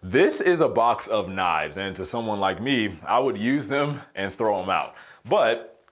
This is a box of knives, and to someone like me, I would use them and throw them out. But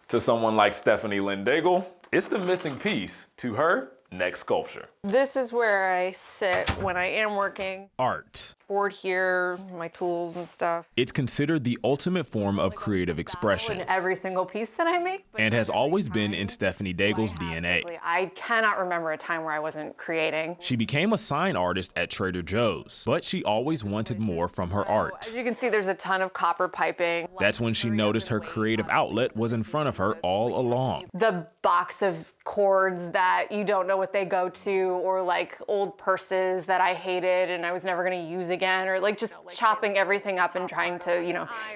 to someone like Stephanie Lynn Daigle, it's the missing piece to her next sculpture. This is where I sit when I am working. Art. Board here, my tools and stuff. It's considered the ultimate form of creative expression In every single piece that I make. and has always been in Stephanie Daigle's DNA. I cannot remember a time where I wasn't creating. She became a sign artist at Trader Joe's, but she always wanted more from her art. As you can see, there's a ton of copper piping. That's when she noticed her creative outlet was in front of her all along. The box of cords that you don't know what they go to, or like old purses that I hated and I was never gonna use again, or like just chopping everything up and trying to,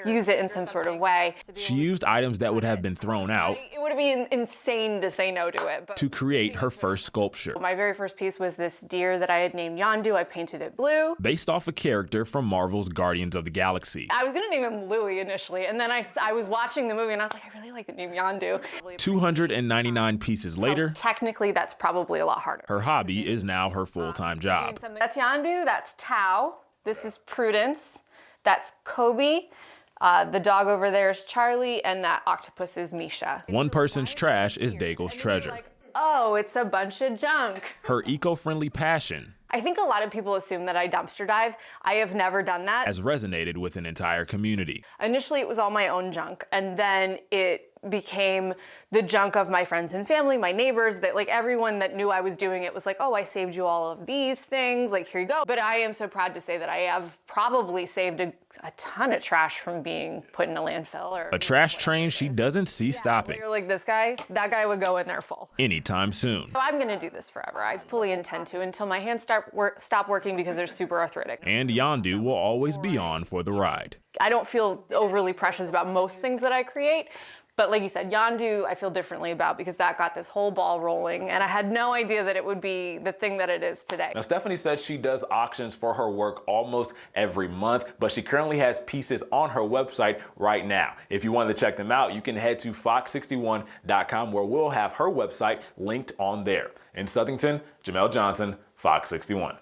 use it in some sort of way. She used items that would have been thrown out It would be insane to say no to it. But to create her first sculpture, my very first piece was this deer that I had named Yondu. I painted it blue. based off a character from Marvel's Guardians of the Galaxy. I was gonna name him Louie initially, and then I was watching the movie and I was like, I really like the name Yondu. 299 pieces later, Technically, that's probably a lot harder. her hobby is now her full-time job. That's Yondu, that's Tao, this is Prudence, that's Kobe, the dog over there is Charlie, and that octopus is Misha. One person's trash is Daigle's treasure. Oh, it's a bunch of junk. Her eco-friendly passion I think a lot of people assume that I dumpster dive. I have never done that. has resonated with an entire community. Initially, it was all my own junk, and then it became the junk of my friends and family, my neighbors, that like everyone that knew I was doing it was like, oh, I saved you all of these things, like here you go. But I am so proud to say that I have probably saved a ton of trash from being put in a landfill. Or A trash train she doesn't see stopping You're like, this guy, that guy would go in there full. anytime soon. So I'm gonna do this forever. I fully intend to until my hands stop working because they're super arthritic. And Yondu will always be on for the ride. I don't feel overly precious about most things that I create. But like you said, Yondu, I feel differently about because that got this whole ball rolling, and I had no idea that it would be the thing that it is today. Now, Stephanie said she does auctions for her work almost every month, but she currently has pieces on her website right now. If you wanted to check them out, you can head to fox61.com, where we'll have her website linked on there. In Southington, Jamel Johnson, Fox 61.